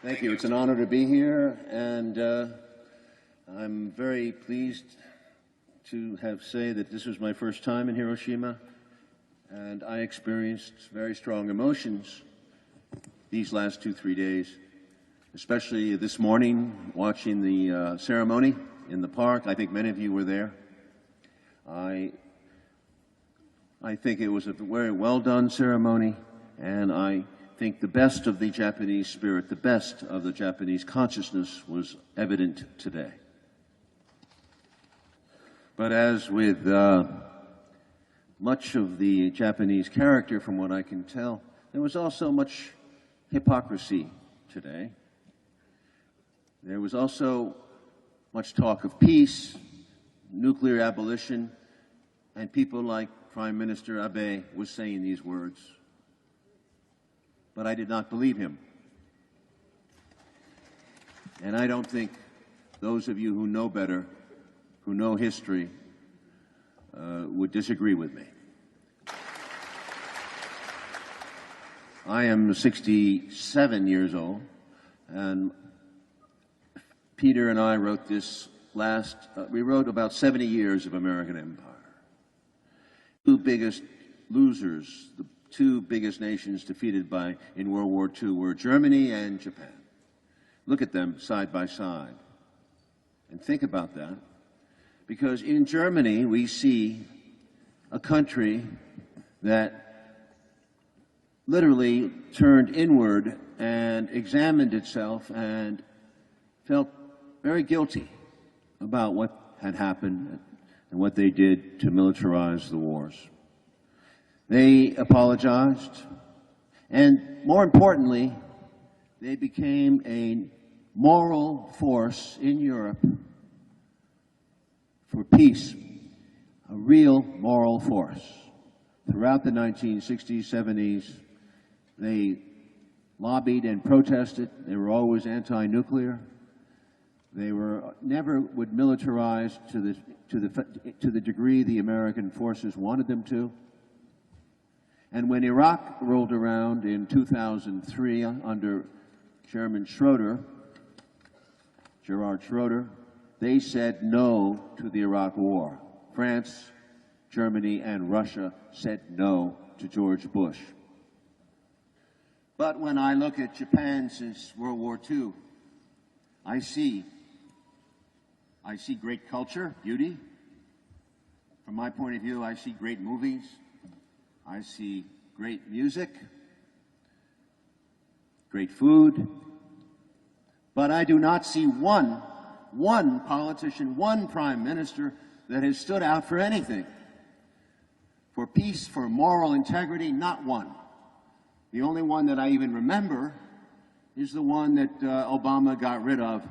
Thank you. It's an honor to be here, and I'm very pleased to say that this was my first time in Hiroshima, and I experienced very strong emotions these last 2-3 days, especially this morning watching the ceremony in the park. I think many of you were there. I think it was a very well done ceremony, and I think the best of the Japanese spirit, the best of the Japanese consciousness was evident today. But as with much of the Japanese character, from what I can tell, there was also much hypocrisy today. There was also much talk of peace, nuclear abolition, and people like Prime Minister Abe was saying these words. But I did not believe him. And I don't think those of you who know better, who know history, would disagree with me. I am 67 years old, and Peter and I wrote this we wrote about 70 years of American empire. Two biggest losers, the two biggest nations defeated in World War II were Germany and Japan. Look at them side by side and think about that, because in Germany we see a country that literally turned inward and examined itself and felt very guilty about what had happened and what they did to militarize the wars. They apologized, and more importantly, they became a moral force in Europe for peace, a real moral force. Throughout the 1960s, 70s, they lobbied and protested. They were always anti-nuclear. They never would militarize to the degree the American forces wanted them to. And when Iraq rolled around in 2003 under Chairman Gerard Schroeder, they said no to the Iraq War. France, Germany, and Russia said no to George Bush. But when I look at Japan since World War II, I see great culture, beauty. From my point of view, I see great movies. I see great music, great food, but I do not see one politician, one prime minister that has stood out for anything. For peace, for moral integrity, not one. The only one that I even remember is the one that Obama got rid of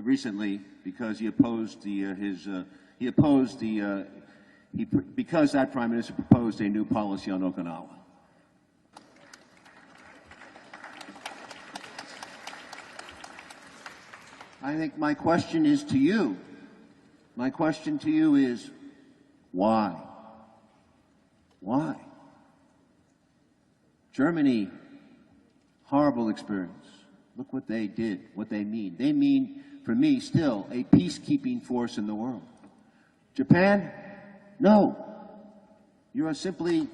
recently because he opposed because that prime minister proposed a new policy on Okinawa. I think my question is to you. My question to you is, why? Why? Germany, horrible experience. Look what they did, what they mean. They mean, for me, still a peacekeeping force in the world. Japan, no. You are simply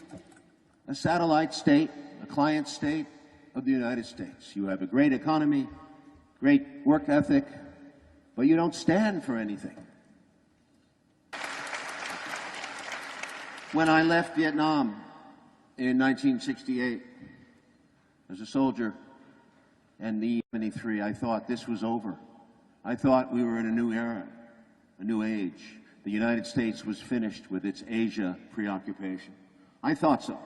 a satellite state, a client state of the United States. You have a great economy, great work ethic, but you don't stand for anything. When I left Vietnam in 1968 as a soldier, and the 73, I thought this was over. I thought we were in a new era, a new age. The United States was finished with its Asia preoccupation. I thought so.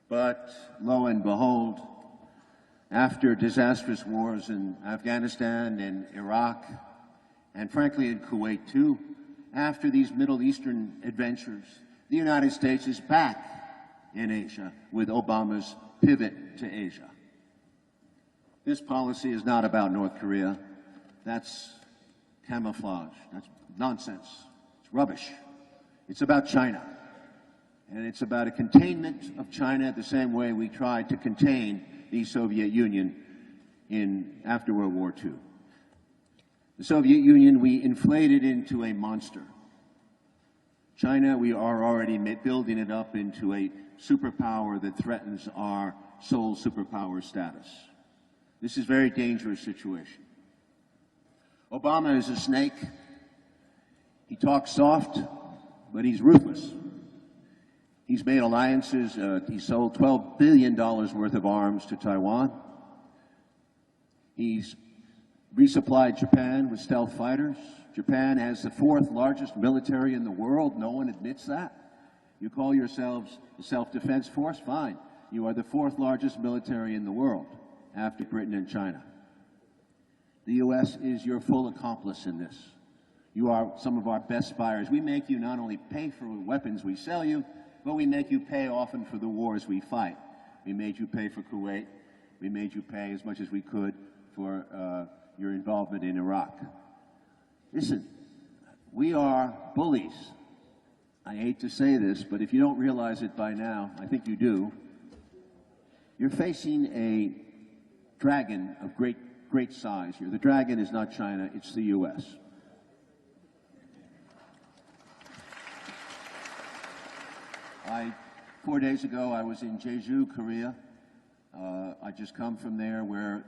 But lo and behold, after disastrous wars in Afghanistan and Iraq, and frankly in Kuwait too, after these Middle Eastern adventures, the United States is back in Asia with Obama's pivot to Asia. This policy is not about North Korea. That's camouflage. That's nonsense. It's rubbish. It's about China. And it's about a containment of China the same way we tried to contain the Soviet Union after World War II. The Soviet Union, we inflated into a monster. China, we are already building it up into a superpower that threatens our sole superpower status. This is a very dangerous situation. Obama is a snake. He talks soft, but he's ruthless. He's made alliances. He sold $12 billion worth of arms to Taiwan. He's resupplied Japan with stealth fighters. Japan has the 4th largest military in the world. No one admits that. You call yourselves a self-defense force? Fine. You are the 4th largest military in the world after Britain and China. The U.S. is your full accomplice in this. You are some of our best buyers. We make you not only pay for the weapons we sell you, but we make you pay often for the wars we fight. We made you pay for Kuwait. We made you pay as much as we could for your involvement in Iraq. Listen, we are bullies. I hate to say this, but if you don't realize it by now, I think you do. You're facing a dragon of great size here. The dragon is not China, it's the U.S. 4 days ago, I was in Jeju, Korea. I just come from there, where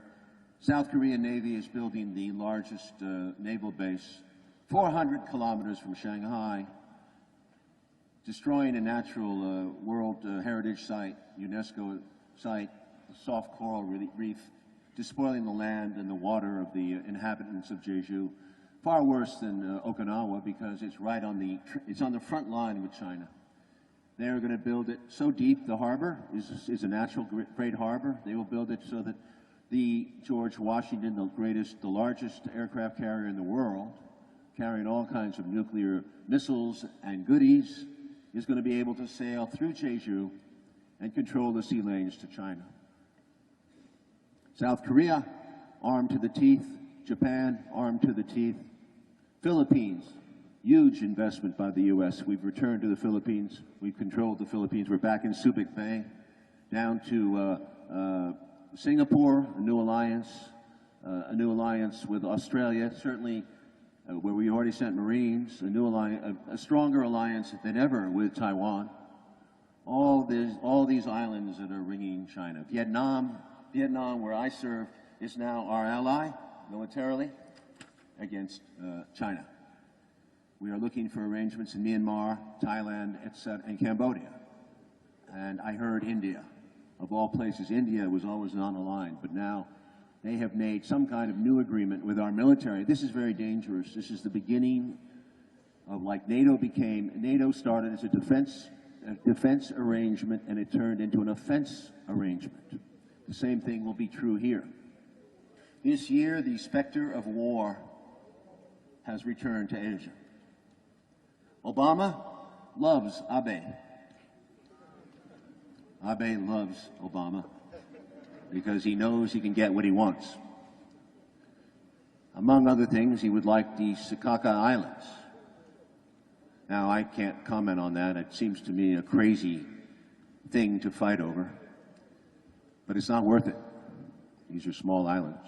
South Korean Navy is building the largest naval base, 400 kilometers from Shanghai, destroying a natural World Heritage Site, UNESCO site, a soft coral reef, despoiling the land and the water of the inhabitants of Jeju. Far worse than Okinawa, because it's right on the front line with China. They're going to build it so deep. The harbor is a natural great harbor. They will build it so that the George Washington, the largest aircraft carrier in the world, carrying all kinds of nuclear missiles and goodies, is going to be able to sail through Jeju and control the sea lanes to China. South Korea, armed to the teeth. Japan, armed to the teeth. Philippines, huge investment by the U.S. We've returned to the Philippines. We've controlled the Philippines. We're back in Subic Bay, down to Singapore, a new alliance with Australia, certainly where we already sent Marines, a stronger alliance than ever with Taiwan. All these islands that are ringing China. Vietnam, where I serve, is now our ally militarily against China. We are looking for arrangements in Myanmar, Thailand, etc., and Cambodia. And I heard India. Of all places, India was always non-aligned, but now they have made some kind of new agreement with our military. This is very dangerous. This is the beginning of, like NATO started as a defense arrangement, and it turned into an offense arrangement. The same thing will be true here. This year, the specter of war has returned to Asia. Obama loves Abe. Abe loves Obama because he knows he can get what he wants. Among other things, he would like the Sakaka Islands. Now, I can't comment on that. It seems to me a crazy thing to fight over, but it's not worth it. These are small islands.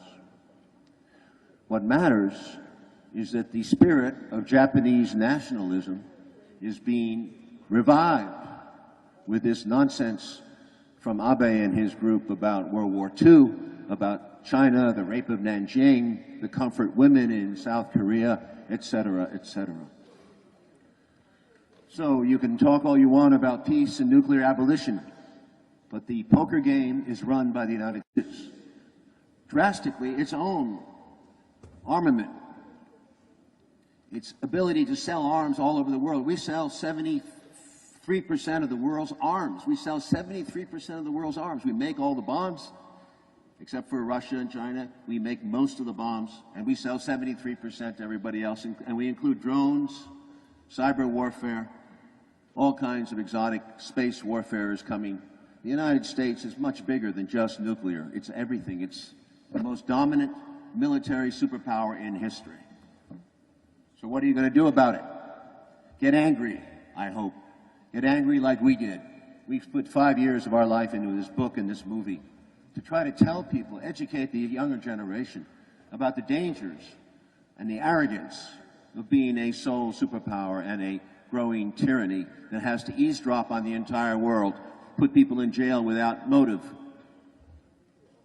What matters is that the spirit of Japanese nationalism is being revived with this nonsense from Abe and his group about World War II, about China, the rape of Nanjing, the comfort women in South Korea, etc., etc. So you can talk all you want about peace and nuclear abolition, but the poker game is run by the United States. Drastically, its own armament, its ability to sell arms all over the world. We sell 73% of the world's arms. We sell 73% of the world's arms. We make all the bombs, except for Russia and China. We make most of the bombs, and we sell 73% to everybody else. And we include drones, cyber warfare, all kinds of exotic space warfare is coming. The United States is much bigger than just nuclear. It's everything. It's the most dominant military superpower in history. So what are you going to do about it? Get angry, I hope. Get angry like we did. We've put 5 years of our life into this book and this movie. to try to tell people, educate the younger generation about the dangers and the arrogance of being a sole superpower and a growing tyranny that has to eavesdrop on the entire world, put people in jail without motive,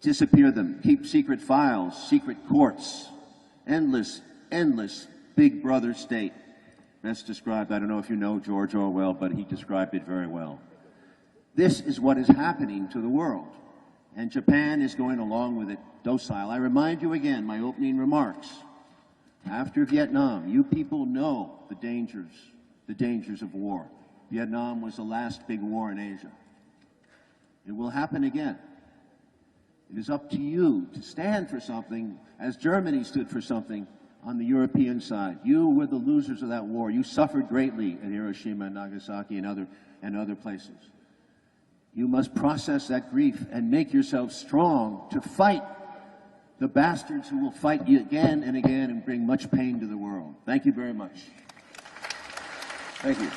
disappear them, keep secret files, secret courts, endless big brother state. Best described, I don't know if you know George Orwell, but he described it very well. This is what is happening to the world, and Japan is going along with it docile. I remind you again, my opening remarks, after Vietnam, you people know the dangers of war. Vietnam was the last big war in Asia. It will happen again. It is up to you to stand for something, as Germany stood for something on the European side. You were the losers of that war. You suffered greatly in Hiroshima and Nagasaki and other places. You must process that grief and make yourself strong to fight the bastards who will fight you again and again and bring much pain to the world. Thank you very much. Thank you.